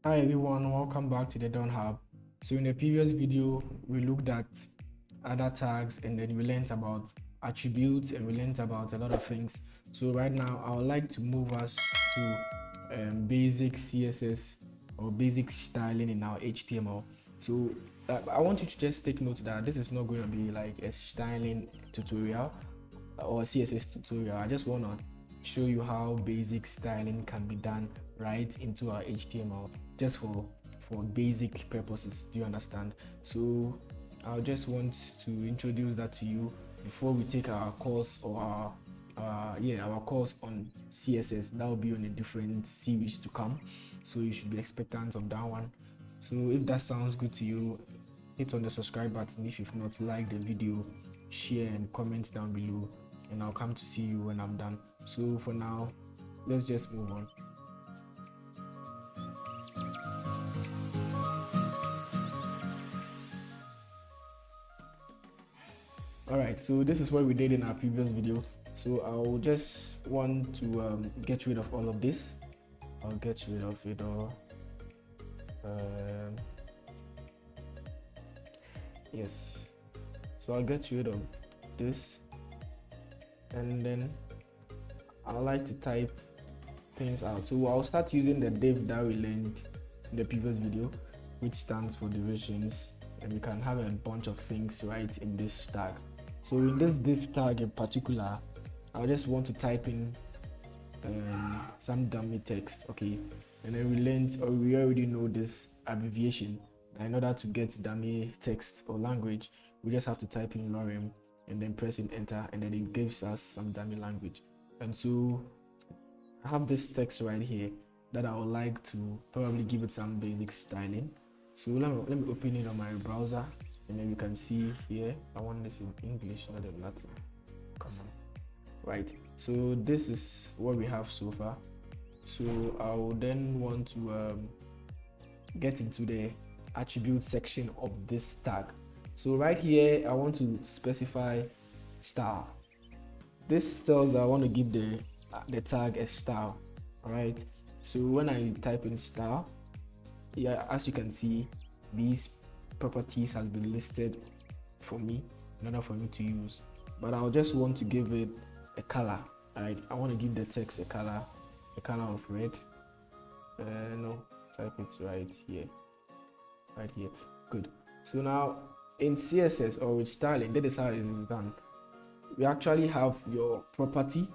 Hi everyone, welcome back to the Dawn Hub. So in the previous video, we looked at other tags and then we learned about attributes and we learned about a lot of things. So right now, I would like to move us to basic CSS or basic styling in our HTML. So I want you to just take note that this is not going to be like a styling tutorial or CSS tutorial. I just want to show you how basic styling can be done right into our HTML just for basic purposes. Do you understand? So I just want to introduce that to you before we take our course or our course on CSS. That will be on a different series to come, so you should be expectant of that one. So if that sounds good to you, hit on the subscribe button. If you've not liked the video, share and comment down below, and I'll come to see you when I'm done. So for now, let's just move on. Alright, so this is what we did in our previous video. So I'll just want to get rid of all of this. I'll get rid of it all. Yes, so I'll get rid of this, and then I like to type things out. So I'll start using the div that we learned in the previous video, which stands for divisions, and we can have a bunch of things right in this tag. So in this div tag in particular, I just want to type in some dummy text, okay? And then we learned, or we already know this abbreviation. In order to get dummy text or language, we just have to type in lorem and then pressing enter, and then it gives us some dummy language. And so I have this text right here that I would like to probably give it some basic styling. So let me open it on my browser, and then you can see here. I want this in English, not in Latin. Come on. Right, so this is what we have so far. So I will then want to get into the attribute section of this tag. So right here, I want to specify style. This tells that I want to give the tag a style. All right, so when I type in style, yeah, as you can see, these properties has been listed for me in order for me to use, but I'll just want to give it a color. All right, I want to give the text a color of red. No, type it right here. Good. So now in CSS or with styling, that is how it is done. We actually have your property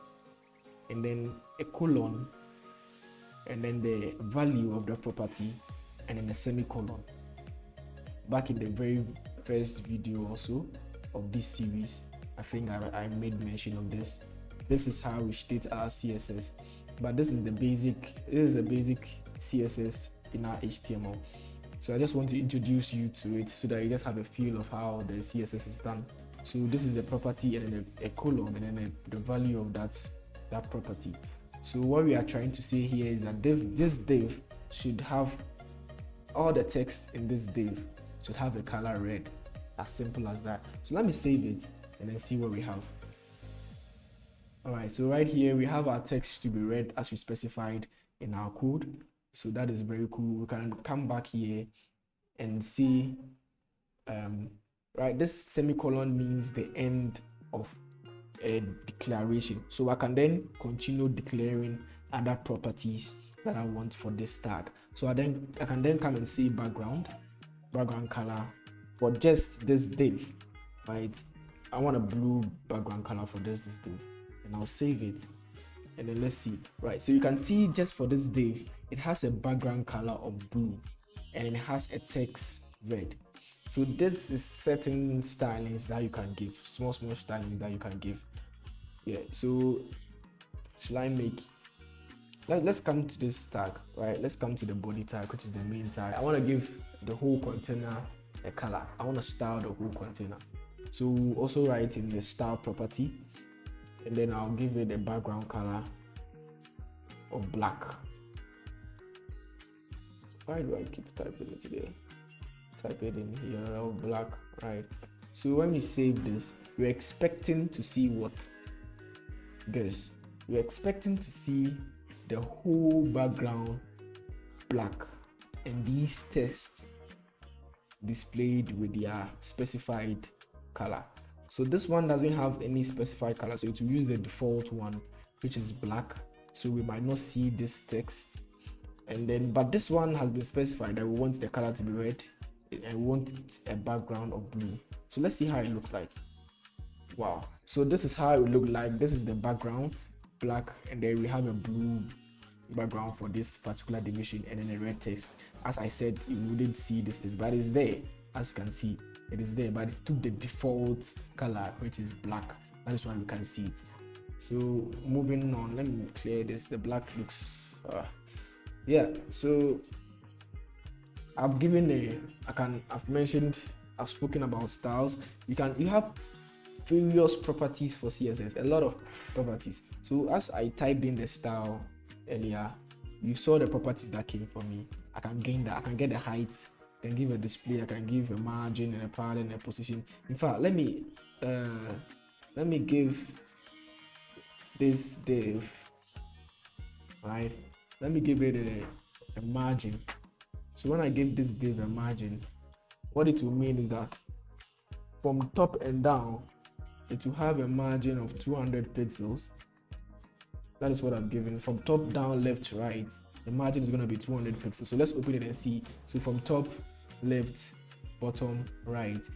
and then a colon and then the value of the property and then a semicolon. Back in the very first video also of this series, I think I made mention of this. This is how we state our CSS, but this is a basic CSS in our HTML. So I just want to introduce you to it so that you just have a feel of how the CSS is done. So this is the property and then a column and then the value of that property. So what we are trying to say here is that this div should have all the text in this div should have a color red. As simple as that. So let me save it and then see what we have. All right, so right here we have our text to be red as we specified in our code. So that is very cool. We can come back here and see, right, this semicolon means the end of a declaration. So I can then continue declaring other properties that I want for this tag. So I can then come and see background color for just this div, right? I want a blue background color for this div, and I'll save it. And then let's see, right? So you can see just for this div, it has a background color of blue and it has a text red. So this is certain stylings that you can give, small stylings that you can give. Yeah, so shall I make, let's come to this tag, right? Let's come to the body tag, which is the main tag. I want to give the whole container a color. I want to style the whole container. So we'll also write in the style property, and then I'll give it a background color of black. Why do I keep typing it today? Type it in here, of black, right? So when we save this, we're expecting to see what? Guys, we're expecting to see the whole background black. and these tests displayed with their specified color. So this one doesn't have any specified color, so it will use the default one, which is black, so we might not see this text. And then, but this one has been specified that we want the color to be red and we want a background of blue. So let's see how it looks like. Wow, so this is how it would look like. This is the background, black, and then we have a blue background for this particular division and then a red text. As I said, you wouldn't see this text, but it's there. As you can see, it is there, but it took the default color, which is black. That is why we can see it. So moving on, let me clear this. The black looks yeah. So I've spoken about styles. You have various properties for CSS, a lot of properties. So as I typed in the style earlier, you saw the properties that came for me. I can gain that, I can get the height, I can give a display, I can give a margin and a padding and a position. In fact, let me give this div, right? Let me give it a margin. So when I give this div a margin, what it will mean is that from top and down, it will have a margin of 200 pixels. That is what I'm given. From top down, left to right, the margin is going to be 200 pixels. So let's open it and see. So from top, left, bottom, right,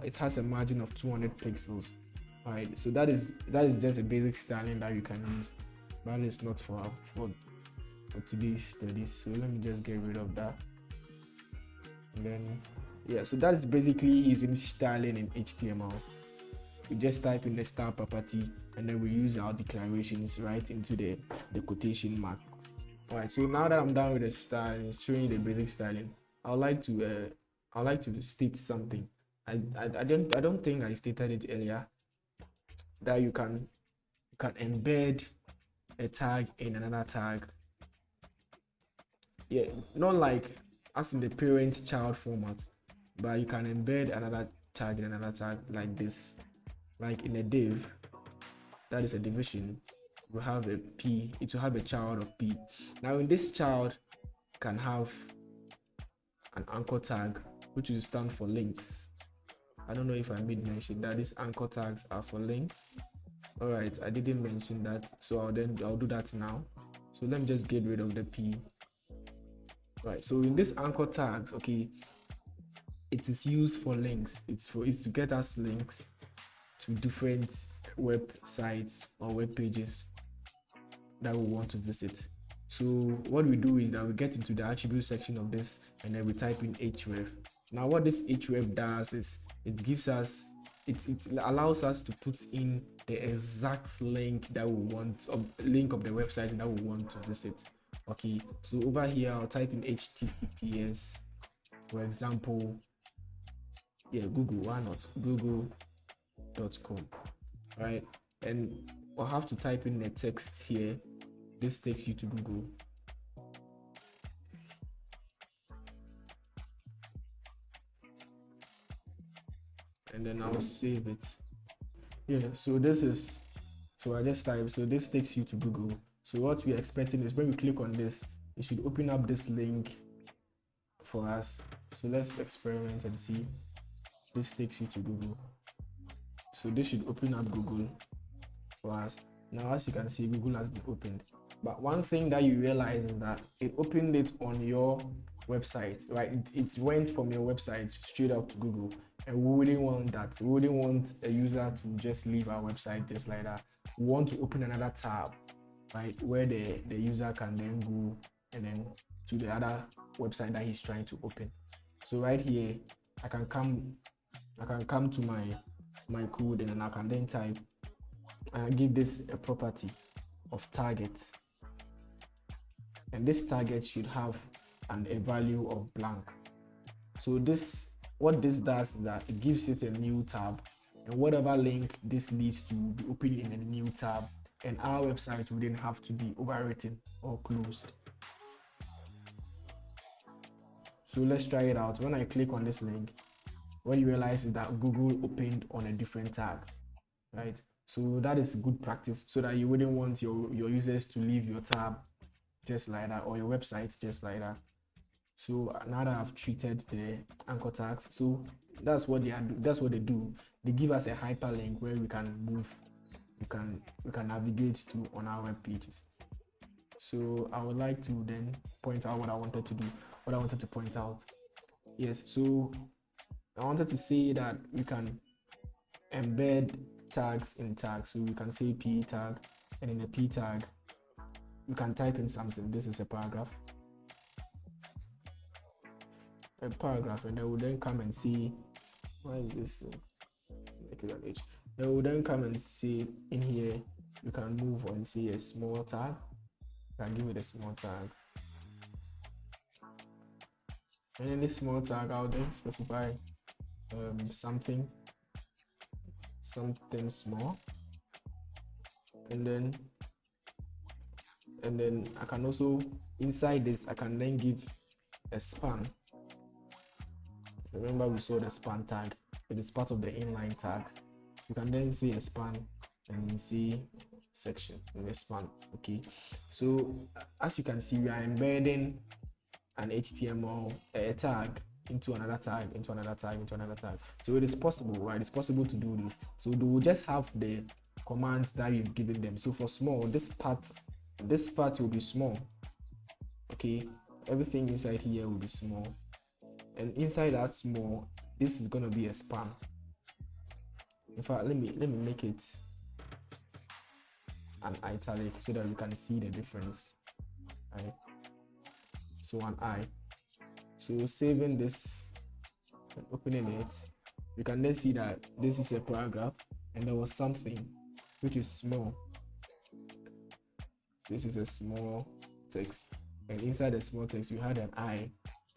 it has a margin of 200 pixels. All right, so that is just a basic styling that you can use, but it's not for today's studies. So let me just get rid of that. And then yeah, so that is basically using styling in HTML. We just type in the style property and then we use our declarations right into the quotation mark. All right, so now that I'm done with the style and showing you the basic styling, I would like to state something. I don't think I stated it earlier, that you can embed a tag in another tag. Yeah, not like as in the parent-child format, but you can embed another tag in another tag like this. Like in a div, that is a division, we have a p, it will have a child of p. Now in this child can have an anchor tag, which will stand for links. I don't know if I made mention that these anchor tags are for links. All right, I didn't mention that, so I'll do that now. So let me just get rid of the p. Right, so in this anchor tags, okay, it is used for links. It's to get us links to different websites or web pages that we want to visit. So what we do is that we get into the attribute section of this and then we type in href. Now what this href does is it allows us to put in the exact link that we want, or link of the website that we want to visit. Okay, so over here I'll type in https, for example, yeah, Google, why not, google.com, right? And I'll have to type in the text here. This takes you to Google. And then I'll save it. Yeah, so I just type, so this takes you to Google. So what we're expecting is when we click on this, it should open up this link for us. So let's experiment and see. This takes you to Google. So this should open up Google for us. Now, as you can see, Google has been opened. But one thing that you realize is that it opened it on your website, right? It went from your website straight up to Google. And we wouldn't want that. We wouldn't want a user to just leave our website just like that. We want to open another tab, right, where the user can then go and then to the other website that he's trying to open. So right here, I can come to my code and then I can then type and give this a property of target, and this target should have a value of blank. So what this does is that it gives it a new tab, and whatever link this leads to will be opened in a new tab, and our website wouldn't have to be overwritten or closed. So let's try it out. When I click on this link, what you realize is that Google opened on a different tab, right? So that is good practice, so that you wouldn't want your users to leave your tab just like that, or your website just like that. So now that I've treated the anchor tags, so that's what they do. They give us a hyperlink where we can move, we can navigate to on our web pages. So I would like to then point out what I wanted to point out. Yes, so I wanted to say that we can embed tags in tags. So we can say p tag, and in the p tag we can type in something. This is a paragraph, and then we'll then come and see, why is this make it an H? Then we'll then come and see in here, we can move and see a small tag. I can give it a small tag, and in this small tag I'll then specify something small, and then I can also, inside this, I can then give a span. Remember we saw the span tag, it is part of the inline tags. You can then see a span and then see section in the span. Okay, so as you can see, we are embedding an HTML tag into another tag, into another tag, into another tag. So it is possible, right? It's possible to do this. So they will just have the commands that you've given them. So for small, this part will be small. Okay, everything inside here will be small, and inside that small, this is going to be a span. In fact, let me make it an italic so that we can see the difference, right? So an I. So saving this and opening it, you can then see that this is a paragraph and there was something which is small. This is a small text, and inside the small text we had an I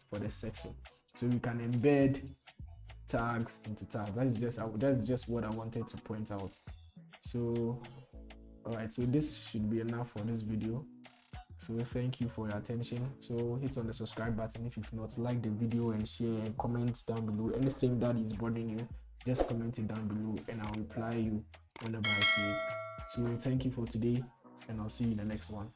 for the section. So we can embed tags into tags. That's just what I wanted to point out. So alright, so this should be enough for this video. So thank you for your attention. So hit on the subscribe button if you've not, like the video and share, and comment down below anything that is bothering you. Just comment it down below and I'll reply you whenever I see it. So thank you for today, and I'll see you in the next one.